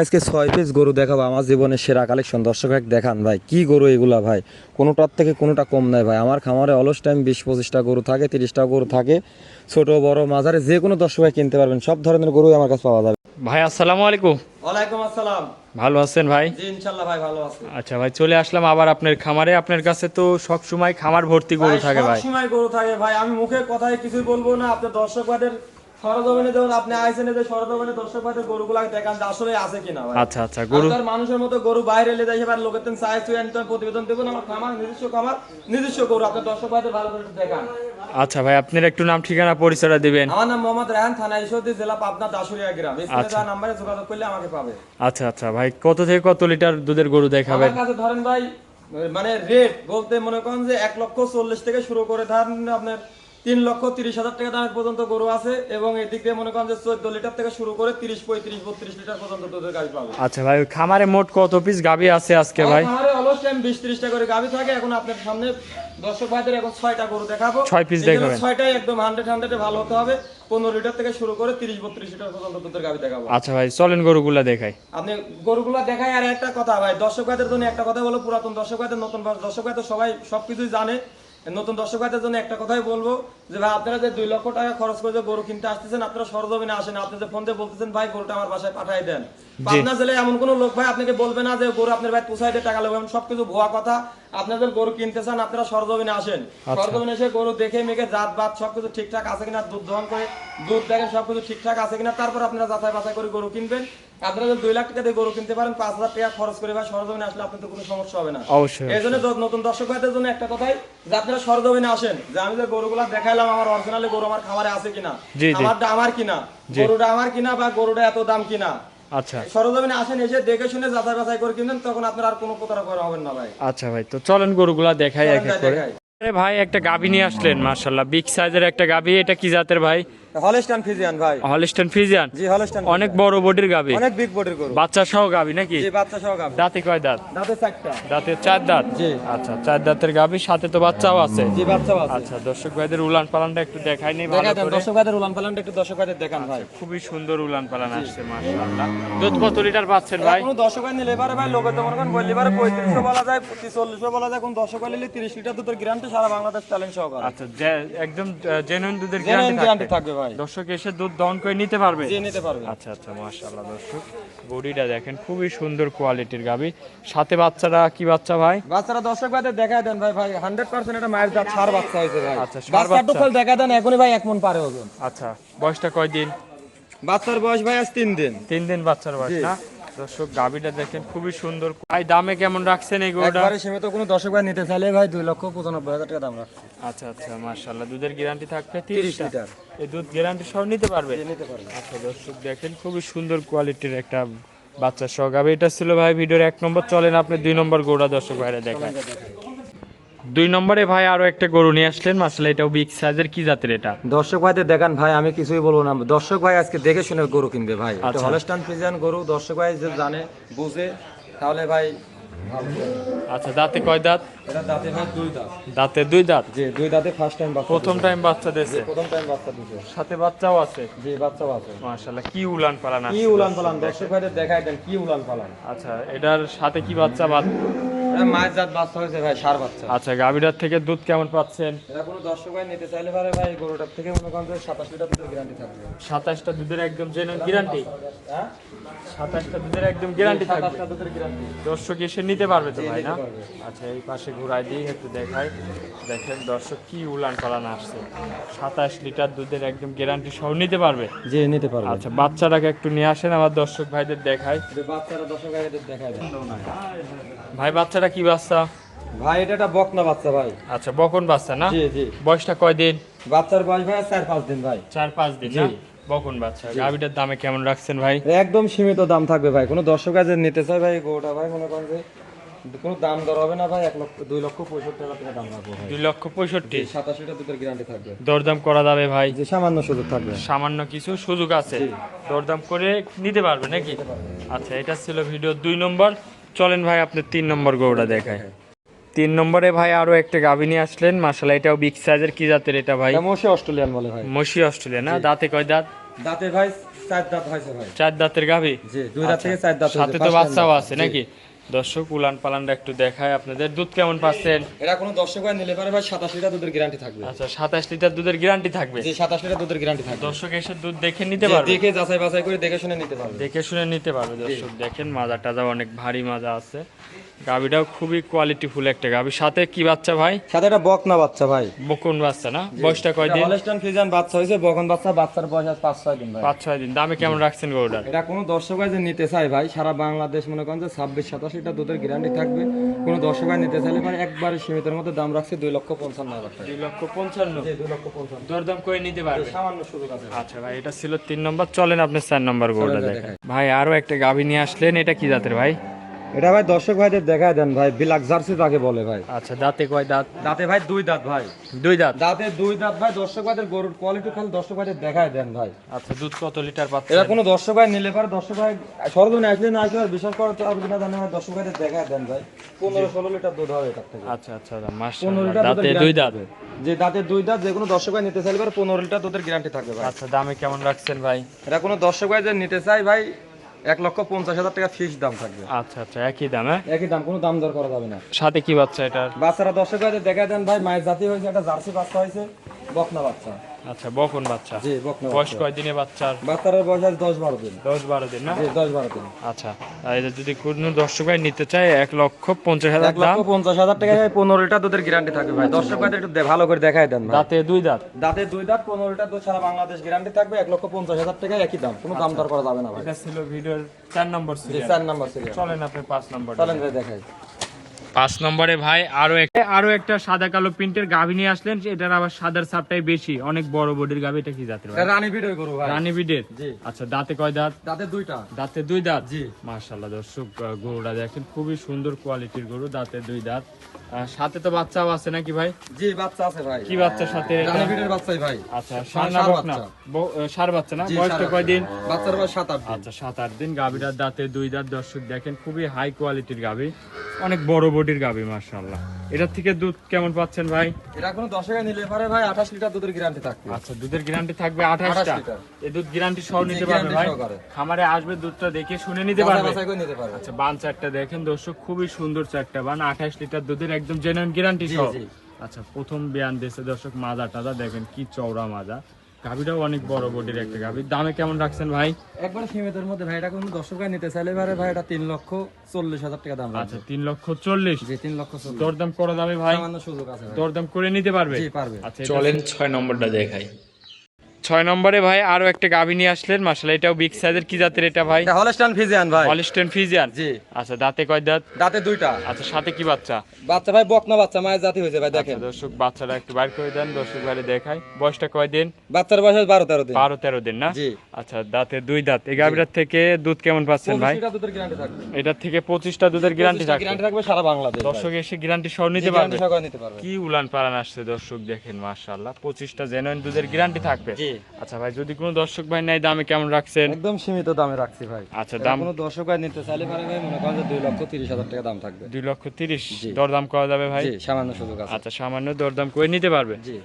আজকে 6 পিস গরু দেখাবো, আমার জীবনের সেরা কালেকশন। দর্শক এক দেখান ভাই, কি গরু এগুলা ভাই, কোনোটার থেকে কোনোটা কম নাই ভাই। আমার খামারে অলস টাইম 20-25টা গরু থাকে, 30টা গরু থাকে, ছোট বড় মাঝারি যে কোনো দর্শক ভাই কিনতে পারবেন, সব ধরনের গরুই আমার কাছে পাওয়া যাবে। ভাই আসসালামু আলাইকুম। ওয়ালাইকুম আসসালাম। ভালো আছেন ভাই? জি ইনশাআল্লাহ ভাই ভালো আছি। আচ্ছা ভাই, চলে আসলাম আবার আপনার খামারে। আপনার কাছে তো সব সময় খামার ভর্তি গরু থাকে ভাই। সব সময় গরু থাকে ভাই, আমি মুখে কথায় কিছুই বলবো না। আপনার দর্শক ভাইদের সরজমিনে যখন আপনি আইছেন, যে সরজমিনে দর্শক ভাইদের গরুগুলা দেখান যে আসলে আছে কিনা ভাই। আচ্ছা আচ্ছা, গরু আর মানুষের মতো গরু বাইরে এলে যাই এবার লোকের তেন চাই চুই আনতে প্রতিবেদন দেবেন। আমার খামার নিজস্ব গরু, আপনার দর্শক ভাইদের ভালো করে একটু দেখান। আচ্ছা ভাই, আপনার একটু নাম ঠিকানা পরিচয়টা দিবেন। আমার নাম মোহাম্মদ রায়হান, থানা ঈশ্বরদী, জেলা পাবনা, দাসুরিয়া গ্রাম। এই নাম্বারে যোগাযোগ করলে আমাকে পাবে। আচ্ছা আচ্ছা ভাই, কত থেকে কত লিটার দুধের গরু দেখাবেন? আমার কাছে ধরেন ভাই, মানে রেট বলতে মনে করেন যে 1,40,000 থেকে শুরু করে ধরেন আপনার 3,30,000 টাকা দামের পর্যন্ত গরু আছে, এবং এদিক দিয়ে মনে করেন যে 14 লিটার থেকে শুরু করে 30, 35, 32 লিটার পর্যন্ত দুধের গাভী পাবে। আচ্ছা ভাই, খামারে মোট কত পিস গাভী আছে আজকে ভাই? আমারে অলস টাইম 20-30টা করে গাভী থাকে। এখন আপনার সামনে দর্শক ভাইদের এখন 6টা গরু দেখাবো। 6 পিস দেখাবেন? 6টাই একদম 100 ভালো হতে হবে। 15 লিটার থেকে শুরু করে 30-32 লিটার পর্যন্ত দুধের গাভী দেখাবো। আচ্ছা ভাই, চলেন গরুগুলা দেখাই। আপনি গরুগুলা দেখাই। আর একটা কথা ভাই, দর্শক ভাইদের জন্য একটা কথা বলো, পুরাতন দর্শক ভাইদের, নতুন দর্শক ভাইদের সবাই সবকিছুই জানে। নতুন দর্শক ভাইদের জন্য একটা কথাই বলবো যে ভাই, আপনারা যে 2 লক্ষ টাকা খরচ করে যে গরু কিনতে আসতেছেন, আপনারা সরজমিনে আসেন। আপনি যে ফোন দিয়ে বলতেছেন ভাই গরুটা আমার বাসায় পাঠাই দেন, পাবনা জেলায় এমন কোনো লোক ভাই আপনাকে বলবে না যে গরু আপনার ভাই পোষাই দিয়ে টাকা লাগবে। সবকিছু ভুয়া কথা। আপনাদের গরু কিনতে চান, আপনারা সরজমিনে আসেন। সরজমিনে এসে গরু দেখে মেঘে জাত বাত সবকিছু ঠিকঠাক আছে কিনা, দুধ দহন করে দুধ দেখেন সবকিছু ঠিকঠাক আছে কিনা, তারপর আপনারা যাচাই বাছাই করে গরু কিনবেন। আপনারা যদি 2 লাখ টাকা দিয়ে গরু কিনতে পারেন, 5,000 টাকা খরচ করে ভাই সরজমিনে আসলে আপনাদের কোনো সমস্যা হবে না। অবশ্যই। এই জন্য নতুন দর্শক ভাইদের জন্য একটা কথাই, যে আপনারা সরজমিনে আসেন, যে আমি যে গরুগুলা দেখাইলাম আমার অরিজিনালি গরু আমার খামারে আছে কিনা, আমারটা আমার কিনা, গরুটা আমার কিনা, বা গরুটা এত দাম কিনা। আচ্ছা, সরজমিনে আসেন, এসে দেখে শুনে যাচাই বাছাই করে কিনবেন, তখন আপনার আর কোনো প্রতারণা করা হবে না ভাই। আচ্ছা ভাই, তো চলেন গরুগুলা দেখাই এক এক করে। দেখাই। আরে ভাই, একটা গাভী নিয়ে আসলেন, মাশাআল্লাহ বিগ সাইজের একটা গাভী। এটা কি জাতের ভাই? হলস্টাইন ফ্রিজিয়ান ভাই। Holstein Friesian? জি হলস্টাইন। অনেক বড় বডির গাভী, অনেক বিগ বডির গরু। বাচ্চা সহ গাভী নাকি? জি বাচ্চা সহ গাভী। দাঁতে কয় দাঁত? দাঁতে 4টা। দাঁতে 4 দাঁত? জি। আচ্ছা, 4 দাঁতের গাভী, সাথে তো বাচ্চাও আছে? জি বাচ্চাও আছে। আচ্ছা, দর্শক ভাইদের উলান পালানটা একটু দেখাই নেই ভালো দেখাই দেন করে। দর্শক ভাইদের উলান পালানটা একটু দর্শক ভাইদের দেখান ভাই। খুবই সুন্দর উলান পালান আসছে মাশাআল্লাহ। দুধ কত লিটার পাচ্ছেন ভাই? কোন দর্শক ভাই নিলে এবারে ভাই লোকে তো মনে করেন বললি এবারে 3500 বলা যায়, 40 বলা যায়। কোন দর্শক ভাই নিলে 30 লিটার দুধের গ্যারান্টি সারা বাংলাদেশ চ্যালেঞ্জ সহকারে। আচ্ছা, একদম জেনুইন দুধের গ্যারান্টি গ্যারান্টি থাকবে ভাই। দর্শক এসে দুধ দহন করে নিতে পারবে? জি নিতে পারবে। আচ্ছা আচ্ছা, মাশাআল্লাহ। দর্শক বডিটা দেখেন, খুবই সুন্দর কোয়ালিটির গাভী। সাথে বাচ্চারা কি বাচ্চা ভাই? বাচ্চারা দর্শক ভাইদের দেখায় দেন ভাই। ভাই 100% এটা মায়ের জাত সার বাচ্চা হয়েছে ভাই। আচ্ছা, ষাঁড় বাচ্চা বাচ্চা। টুকল দেখায় দেন, এখনই ভাই 1 মণ পারে ওজন। আচ্ছা, বয়সটা কয় দিন? বাচ্চার বয়স ভাই আজ 3 দিন। 3 দিন বাচ্চার বয়স না? দর্শক গাভীটা দেখেন, খুবই সুন্দর। ভাই দামে কেমন রাখছেন এই গরুটা? একবারে সীমিত, কোনো দর্শক ভাই নিতে চাইলে ভাই 2,95,000 টাকা দাম রাখছে। আচ্ছা আচ্ছা, মাশাআল্লাহ। দুধের গ্যারান্টি থাকবে 30 30 লিটার। এই দুধ গ্যারান্টি সহ নিতে পারবে? নিতে পারবে। আচ্ছা দর্শক দেখেন, খুবই সুন্দর কোয়ালিটির একটা বাচ্চা সহ গাভী। এটা ছিল ভাই ভিডিওর 1 নম্বর। চলেন আপনি 2 নম্বর গরুটা দর্শক ভাইরা দেখায়। 2 নম্বরে ভাই আরো একটা গরু নিয়ে আসলেন, মাশাআল্লাহ এটাও বিগ সাইজের। কি জাতের এটা? দর্শক ভাইদের দেখান ভাই, আমি কিছুই বলবো না। দর্শক ভাই আজকে দেখে শুনে গরু কিনবে ভাই। এটা আচ্ছা। হলস্টাইন ফ্রিজিয়ান গরু। দর্শক ভাই যে জানে বুঝে, তাহলে ভাই আচ্ছা, দাঁতে কয় দাঁত? এটা দাঁতে ভাই 2 দাঁত। দাঁতে 2 দাঁত? জি 2 দাঁতে ফার্স্ট টাইম বাচ্চা। প্রথম টাইম বাচ্চা দিয়েছে? প্রথম টাইম বাচ্চা দিছে। সাথে বাচ্চাও আছে? জি বাচ্চাও আছে। মাশাআল্লাহ, কি উলান পালান কি আসছে। উলান পালান দর্শক ভাইদের দেখায় দেন, কি উলান পালান। আচ্ছা, এটার সাথে কি বাচ্চা? এটা মায়ের জাত বাচ্চা হয়েছে ভাই, সার বাচ্চা। আচ্ছা, গাভীটার থেকে দুধ কেমন পাচ্ছেন? এটা কোনো দর্শক ভাই নিতে চাইলে পারে ভাই, গরুটার থেকে মনে করেন যে 27 লিটার দুধের গ্যারান্টি থাকবে। 27টা দুধের একদম জেনুইন গ্যারান্টি? হ্যাঁ 27টা দুধের একদম গ্যারান্টি থাকবে? 27টা দুধের গ্যারান্টি। দর্শক এসে নিতে পারবে তো ভাই, না? নিতে পারবে। আচ্ছা, এই পাশে ঘুরাই দিয়ে একটু দেখাই। দেখেন দর্শক, কি উলান পালান আসছে। 27 লিটার দুধের একদম গ্যারান্টি সহ নিতে পারবে? জি নিতে পারবে। আচ্ছা, বাচ্চাটাকে একটু নিয়ে আসেন, আমার দর্শক ভাইদের দেখাই। যে বাচ্চারা দর্শক ভাইদের দেখায় দেন। ভাই বাচ্চাটা কি বাচ্চা? ভাই এটা একটা বকনা বাচ্চা ভাই। আচ্ছা, বকন বাচ্চা না? জি জি। বয়সটা কয় দিন? বাচ্চার বয়স ভাই 4-5 দিন ভাই। 4-5 দিন জি। না? বকন বাচ্চা। গাভীটার দামে কেমন রাখছেন ভাই? একদম সীমিত দাম থাকবে ভাই। কোনো দর্শক আছে নিতে চাই ভাই গরুটা ভাই, মনে করেন যে কোনো দাম দর হবে না ভাই। 2,65,000 টাকা থেকে দাম রাখবো ভাই। 2,65,000? 27 লিটার দুধের গ্যারান্টি থাকবে। দরদাম করা যাবে ভাই? যে সামান্য সুযোগ থাকবে। সামান্য কিছু সুযোগ আছে, দরদাম করে নিতে পারবে নাকি? আচ্ছা, এটা ছিল ভিডিও 2 নম্বর। চলেন ভাই আপনি 3 নম্বর গরুটা দেখায়। 3 নম্বরে ভাই আরো একটা গাভী নিয়ে আসলেন, মাশাআল্লাহ এটাও বিগ সাইজের। কি জাতের এটা ভাই? এটা মশি অস্ট্রেলিয়ান বলে ভাই। মশি অস্ট্রেলিয়া না? দাঁতে কয় দাঁত? দাঁতে ভাই 4 দাঁত হয়েছে ভাই। 4 দাঁতের গাভী। জি 2 দাঁত থেকে 4 দাঁত হয়েছে। সাথে তো বাচ্চাও আছে নাকি? দর্শক উলান পালানটা একটু দেখায় আপনাদের। দুধ কেমন পাচ্ছেন? এটা কোনো দর্শক ভাই নিলে পারে ভাই 27 লিটার দুধের গ্যারান্টি থাকবে। আচ্ছা 27 লিটার দুধের গ্যারান্টি থাকবে। জি 27 লিটার দুধের গ্যারান্টি থাকবে। দর্শক এসে দুধ দেখে নিতে পারবে, দেখে যাচাই বাছাই করে দেখে শুনে নিতে পারবে। দেখে শুনে নিতে পারবে। দর্শক দেখেন মাজা টাজা অনেক ভারী মাজা আছে। গাভীটাও খুবই কোয়ালিটিফুল একটা গাভী। সাথে কি বাচ্চা ভাই? সাথে একটা বকনা বাচ্চা ভাই। বকন বাচ্চা না? বয়সটা কয়দিন? হলস্টাইন ফ্রিজিয়ান বাচ্চা হয়েছে, বকন বাচ্চা, বাচ্চার বয়স আজ 5-6 দিন ভাই। 5-6 দিন। দামে কেমন রাখছেন গরুটার? এটা কোনো দর্শক ভাই যে নিতে চায় ভাই, সারা বাংলাদেশ মনে করেন যে 26-27 লিটার দুধের গ্যারান্টি থাকবে। কোনো দর্শক ভাই নিতে চাইলে ভাই একবারে সীমিতের মধ্যে দাম রাখছে 2,55,000 টাকা। 2,55,000। জি 2,55,000। দরদাম করে নিতে পারবে। সামান্য সুযোগ আছে। আচ্ছা ভাই, এটা ছিল 3 নম্বর। চলেন আপনি 4 নম্বর গরুটা দেখেন। ভাই আরো একটা গাভী নিয়ে আসলেন, এটা কি জাতের ভাই? এটা ভাই দর্শক ভাইদের দেখায় দেন ভাই, ব্ল্যাক জার্সি তাকে বলে ভাই। আচ্ছা দাঁতে কয় দাঁত? দাঁতে ভাই 2 দাঁত ভাই। 2 দাঁত। দাঁতে 2 দাঁত ভাই। দর্শক ভাইদের গরুর কোয়ালিটি খালি দর্শক ভাইদের দেখায় দেন ভাই। আচ্ছা দুধ কত লিটার পাচ্ছে? এটা কোনো দর্শক ভাই নিলে পারে, দর্শক ভাই সরজনে আসলে না আসলে আর বিশ্বাস করতে পারবে কিনা জানি না, দর্শক ভাইদের দেখায় দেন ভাই। 15-16 লিটার দুধ হবে এটার থেকে। আচ্ছা আচ্ছা 15 মাশাআল্লাহ। লিটার দাঁতে দুধের 2 guarantee দাঁত। থাকবে। যে দাঁতে 2 দাঁত, যে কোনো দর্শক ভাই নিতে চাইলে পারে 15 লিটার দুধের গ্যারান্টি থাকবে ভাই। আচ্ছা দামে কেমন রাখছেন ভাই? এটা কোনো দর্শক ভাই যে নিতে চাই ভাই 1,50,000 টাকা ফিক্স দাম থাকবে। আচ্ছা আচ্ছা একই দাম। হ্যাঁ একই দাম, কোনো দাম দর করা যাবে না। সাথে কি বাচ্চা এটার? বাচ্চারা দর্শক ভাইদের দেখা দেন ভাই, মায়ের জাতি হয়েছে, একটা জার্সি বাচ্চা হয়েছে, বকনা বাচ্চা। আচ্ছা বকন বাচ্চা। জি বকনা বয়স বাচ্চা। কয় দিনে বাচ্চার? বাচ্চার বয়স আজ 10-12 দিন। 10-12 দিন না? জি 10-12 দিন। আচ্ছা আর এটা যদি কোনো দর্শক ভাই নিতে চায় 1,50,000 দাম। 1,50,000 টাকায় 15 লিটার দুধের গ্যারান্টি থাকবে ভাই। দর্শক ভাইদের একটু ভালো করে দেখায় দেন ভাই। দাঁতে 2 দাঁত। দাঁতে 2 দাঁত, 15 লিটার দুধ, সারা বাংলাদেশ গ্যারান্টি থাকবে। 1,50,000 টাকায় একই দাম, কোনো দাম দর করা যাবে না ভাই। এটা ছিল ভিডিওর 4 নম্বর জি সিরিয়াল। 4 number serial. চলেন আপনি 5 নম্বর। চলেন ভাই দেখাই। 5 নম্বরে ভাই আরো একটা সাদা কালো প্রিন্টের গাভী নিয়ে আসলেন। এটার আবার সাদার ছাপটাই বেশি, অনেক বড় বডির গাভী। এটা কি জাতের ভাই? এটা রানী ভিডিও করব ভাই। রানী বিডের। জি। আচ্ছা দাঁতে কয় দাঁত? দাঁতে 2টা। দাঁতে 2 দাঁত। জি। মাশাআল্লাহ দর্শক গরুটা দেখেন, খুবই সুন্দর কোয়ালিটির গরু, দাঁতে 2 দাঁত। সাথে তো বাচ্চাও আছে নাকি ভাই? জি বাচ্চা আছে ভাই। কি বাচ্চার সাথে এটা? রানী ভিডিওর বাচ্চাই ভাই। আচ্ছা ষাঁড় ষাঁড় না? বাচ্চা। ষাঁড় বাচ্চা না? জি, বয়সটা ষাঁড় কয় দিন? বাচ্চার বয়স 7-8 দিন। আচ্ছা 7-8 দিন। গাভীটার দাঁতে 2 দাঁত। দর্শক দেখেন খুবই হাই কোয়ালিটির গাভী, অনেক বড় বডির গাভী মাশাআল্লাহ। এটার থেকে দুধ কেমন পাচ্ছেন ভাই? এটা কোনো দর্শকে নিলে পারে ভাই 28 লিটার দুধের গ্যারান্টি থাকবে। আচ্ছা দুধের গ্যারান্টি থাকবে 28টা। 28 লিটার। এই দুধ গ্যারান্টি সহ জি, নিতে পারবে guarantee ভাই? সহকারে। খামারে আসবে দুধটা দেখে শুনে নিতে যাচাই পারবে। বাছাই করে নিতে পারবে। আচ্ছা বান চারটা দেখেন দর্শক, খুবই সুন্দর চারটা বান, 28 লিটার দুধের একদম জেনুইন গ্যারান্টি জি, সহ। জি। আচ্ছা প্রথম বিয়ান দিয়েছে দর্শক, মাজা টাজা দেখেন কি চওড়া মাজা। গাভীটাও অনেক বড় বডির একটা গাভী। দামে কেমন রাখছেন ভাই? একবার সীমিতের মধ্যে ভাই, এটা কোনো দর্শক ভাই নিতে চাইলে পারে ভাই, এটা 3,40,000 টাকা দাম আচ্ছা রাখবে। 3,40,000। জি 3,40,000। দরদাম করা যাবে ভাই? সামান্য সুযোগ আছে ভাই। দরদাম করে নিতে পারবে? জি পারবে। আচ্ছা চলেন 6 নম্বরটা দেখাই। 6 নম্বরে ভাই আরো একটা গাভী নিয়ে আসলেন মাশাআল্লাহ। এটাও বিগ সাইজের। কি জাতের এটা ভাই? এটা হলস্টাইন ফ্রিজিয়ান ভাই। Holstein Friesian. জি। আচ্ছা দাঁতে কয় দাঁত? দাঁতে 2টা। আচ্ছা সাথে কি বাচ্চা? বাচ্চা ভাই বকনা বাচ্চা, মায়ের জাতি হয়েছে ভাই দেখেন। আচ্ছা, দর্শক বাচ্চাটা একটু বাইর করে দেন, দর্শক বাইরে দেখাই। বয়সটা কয় দিন? বাচ্চার বয়স 12-13 দিন। 12-13 দিন না? জি। আচ্ছা দাঁতে 2 দাঁত। এই গাভীটার থেকে দুধ কেমন পাচ্ছেন ভাই? 25 লিটার দুধের গ্যারান্টি থাকবে। এটার থেকে 25টা দুধের গ্যারান্টি থাকবে। গ্যারান্টি থাকবে সারা বাংলাদেশ। দর্শক এসে গ্যারান্টি সহ নিতে জি, পারবে। guarantee সহকারে নিতে পারবে। কি উলান পালান আসছে দর্শক দেখেন মাশাআল্লাহ। 25টা জেনুইন দুধের গ্যারান্টি থাকবে। জি। আচ্ছা ভাই যদি কোনো দর্শক ভাই নাই, দামে কেমন রাখছেন? একদম সীমিত দামে রাখছি ভাই। আচ্ছা এটা দাম কোনো দর্শক ভাই নিতে চাইলে পারে ভাই, মনে করেন যে 2,30,000 টাকা দাম থাকবে। 2,30,000। জি। দরদাম করা যাবে ভাই? জি সামান্য সুযোগ আছে। আচ্ছা সামান্য দরদাম করে নিতে পারবে। জি।